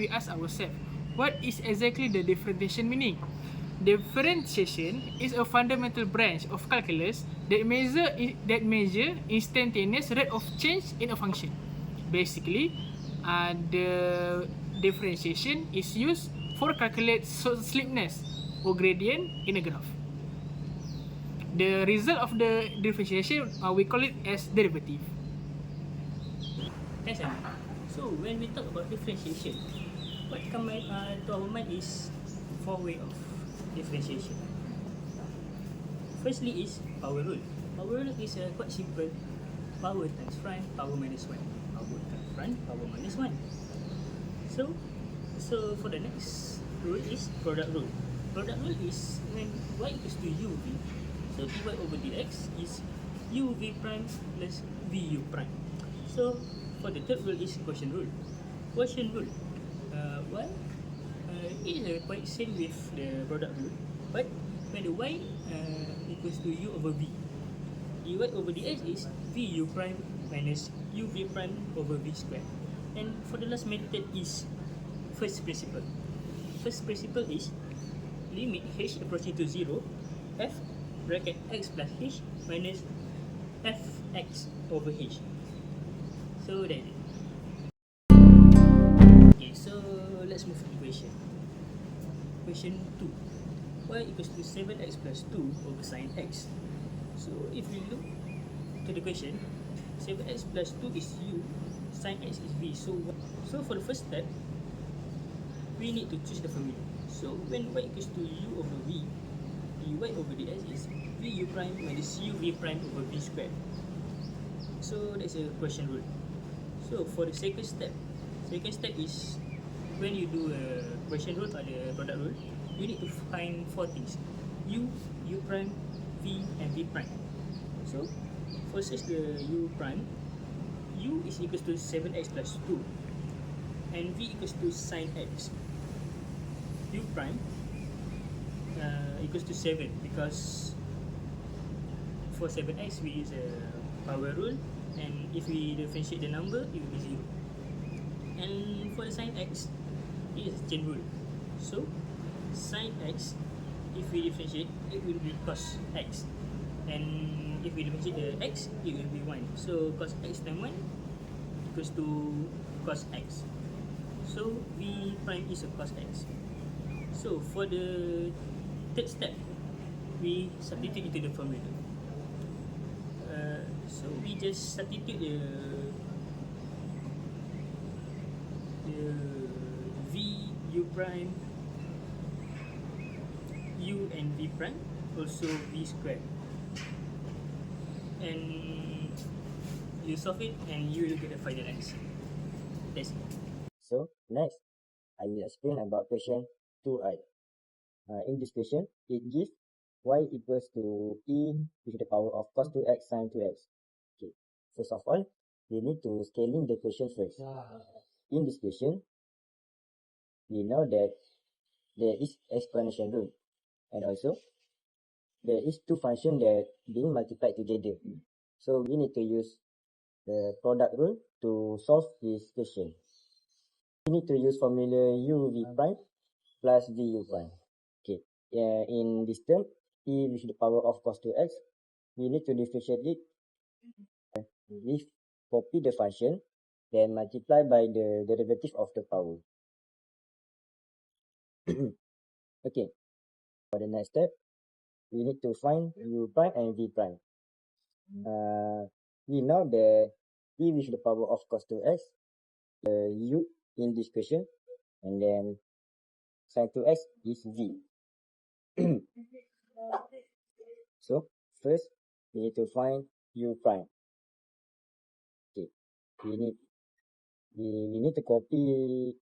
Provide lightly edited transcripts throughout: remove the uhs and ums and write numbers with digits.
we ask ourselves, what is exactly the differentiation meaning? Differentiation is a fundamental branch of calculus that measure instantaneous rate of change in a function. Basically, the differentiation is used for calculate slopeness or gradient in a graph. The result of the differentiation, we call it as derivative. Thanks, Amy. So when we talk about differentiation, what come to our mind is four way of differentiation. Firstly is power rule. Power rule is quite simple. Power times prime, power minus 1. Power times prime, power minus 1. So for the next rule is product rule. Product rule is when y equals to uv, so dy over dx is uv prime plus vu prime. So for the third rule is quotient rule. Quotient rule, well, it is quite same with the product rule, but when the y equals to u over v, dy over dx is vu prime minus uv prime over v squared. And for the last method is first principle. First principle is limit h approaching to 0, f bracket x plus h minus fx over h. So that is it. Okay, so let's move to equation. Equation 2. Y equals to 7x plus 2 over sine x. So if we look to the question, 7x plus 2 is u, sine x is v. So for the first step, we need to choose the formula. So when y equals to u over v, dy over dx is vu prime minus uv prime over v squared. So that's a quotient rule. So for the second step is when you do a quotient rule or the product rule, you need to find four things: u, u prime, v, and v prime. So first is the u prime. U is equals to 7x plus 2, and v equals to sine x. U prime equals to 7 because for 7x we use a power rule, and if we differentiate the number it will be 0. And for the sine x, it is a chain rule. So sine x, if we differentiate, it will be cos x, and if we differentiate the x, it will be 1. So cos x times 1 equals to cos x. So v prime is a cos x. So for the third step, we substitute into the formula. So we just substitute the v u prime, u and v prime, also v squared, and you solve it and you will get the final answer. That's it. So next, I will explain about question 2i. In this question, it gives y equals to e with the power of cos 2x sin 2x. Okay. First of all, we need to scaling the question first. In this question, we know that there is exponential rule, and also there is two functions that being multiplied together. So we need to use the product rule to solve this question. We need to use formula uv prime plus vu prime. Okay. In this term, e with the power of cos 2x, we need to differentiate it. We copy the function, then multiply by the derivative of the power. Okay. For the next step, we need to find u prime and v prime. We know that e with the power of cos 2x, u in this question, and then sin 2x is v. So first, we need to find u prime. Okay, we need to copy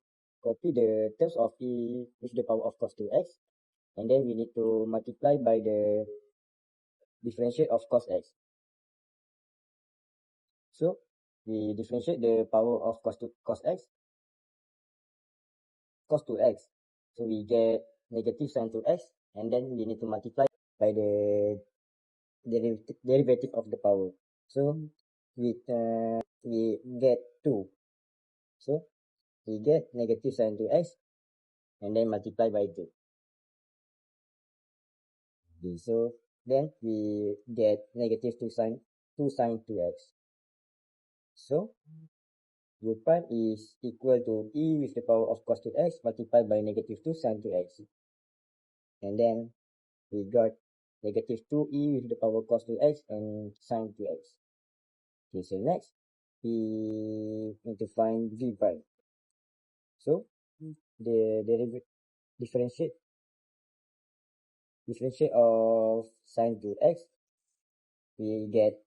the terms of e with the power of cos 2x, and then we need to multiply by the differentiate of cos x. So we differentiate the power of cos 2x, so we get negative sin 2x, and then we need to multiply by the derivative of the power. So we get 2. So we get negative sine 2x and then multiply by 2. Okay, so then we get negative 2 sine 2x. So u prime is equal to e with the power of cos 2x multiplied by negative 2 sine 2x. And then we got negative 2e with the power cos 2x and sine 2x. Okay, so next we need to find v prime. So the differentiate of sine 2x, we get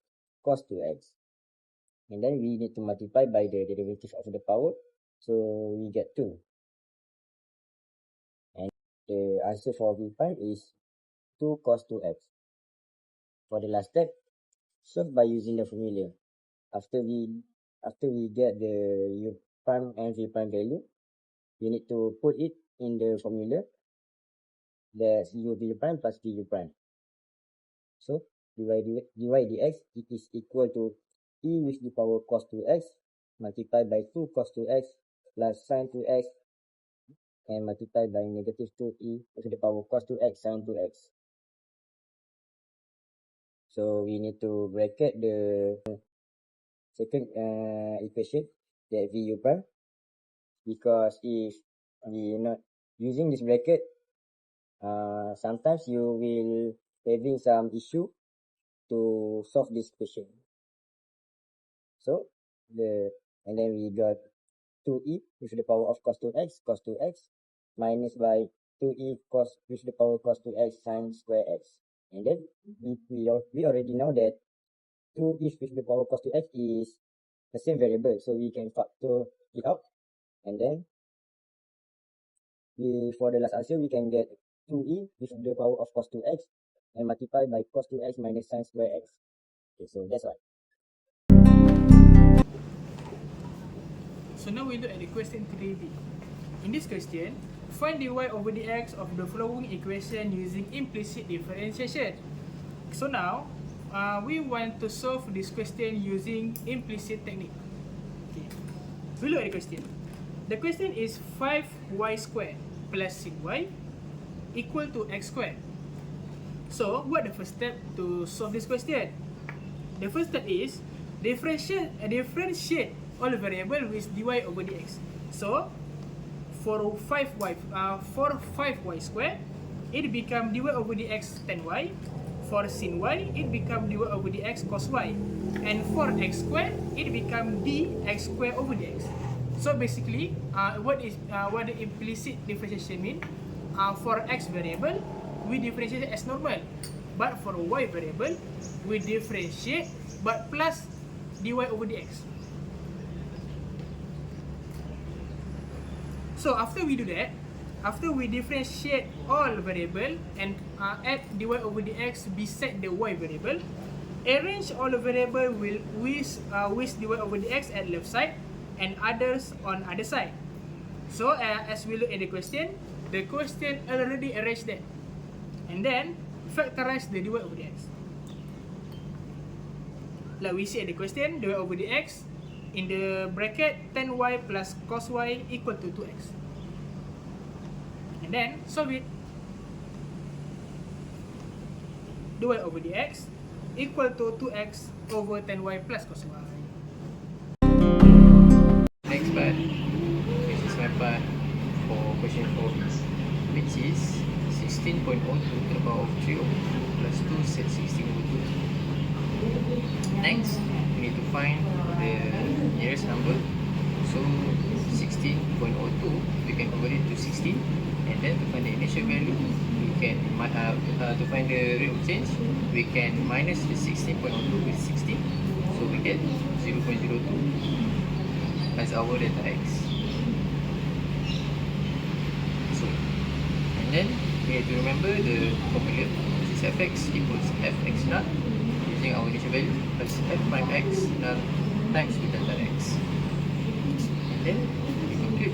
cos 2x. And then we need to multiply by the derivative of the power. So we get 2. And the answer for v prime is 2 cos 2x. For the last step, solve by using the formula. After we get the u prime and v prime value, we need to put it in the formula. That's u v prime plus v u prime. So dy dx, it is equal to e with the power cos 2x multiplied by 2 cos 2x plus sin 2x and multiplied by negative 2e with the power cos 2x sin 2x. So we need to bracket the second equation, that v u prime, because if we not using this bracket, sometimes you will having some issue to solve this question. So and then we got 2e with the power of cos 2x minus by 2e cos with the power cos 2x sin square x. And then we already know that 2e with the power cos 2x is the same variable, so we can factor it out. And then for the last answer, we can get 2e with the power of cos 2x and multiply by cos 2x minus sin square x. Okay, so that's why. So now we look at the question 3b. In this question, find dy over dx of the following equation using implicit differentiation. So now, we want to solve this question using implicit technique. Okay. We look at the question. The question is 5y squared plus 6y equal to x squared. So, what the first step to solve this question? The first step is differentiate all variable with dy over dx. So, for 5y squared, it become dy over dx tan y. For sin y, it become dy over dx cos y. And for x squared, it become dx squared over dx. So basically, what the implicit differentiation mean? For x variable, we differentiate as normal. But for y variable, we differentiate but plus dy over dx. So after we do that, after we differentiate all variable and add dy over dx beside the y variable, arrange all the variable with dy over dx at left side and others on other side. So as we look at the question already arranged that. And then factorize the dy over dx. Like we see at the question, dy over dx in the bracket tan y plus cos y equal to 2x. And then solve it. Dy over dx equal to 2x over tan y plus cos y. Next part, this is my part for question 4, which is 16.02 to the power of 3 over 2 plus 2 set 16 over 2. Next, we need to find the nearest number. So 16.02, we can convert it to 16, and then to find the initial value, we can to find the rate of change, we can minus the 16.02 with 16, so we get 0.02 as our delta x. So, and then we have to remember the formula, which is fx equals fx naught using our initial value plus f prime x naught times with delta x. And then we compute,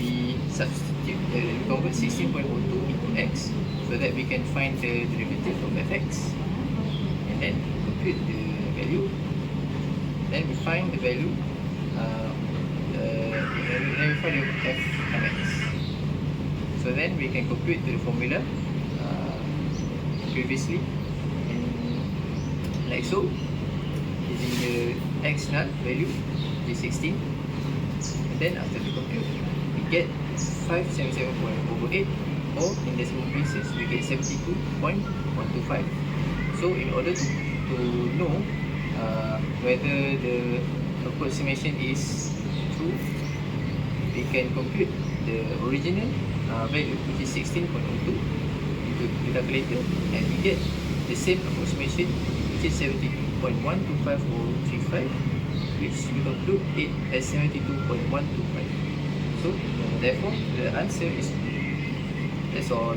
we substitute, we convert 16.02 into x so that we can find the derivative of fx, and then compute the value. Then we find the value, then we find the f mx. So then we can compute the formula previously, and like so, using the x null value J16, and then after the compute we get 577.8, or in decimal places we get 72.125. So in order to know whether the approximation is true, we can compute the original value, which is 16.02, into the calculator, and we get the same approximation, which is 72.125035, which we conclude it as 72.125. So therefore the answer is, that's all.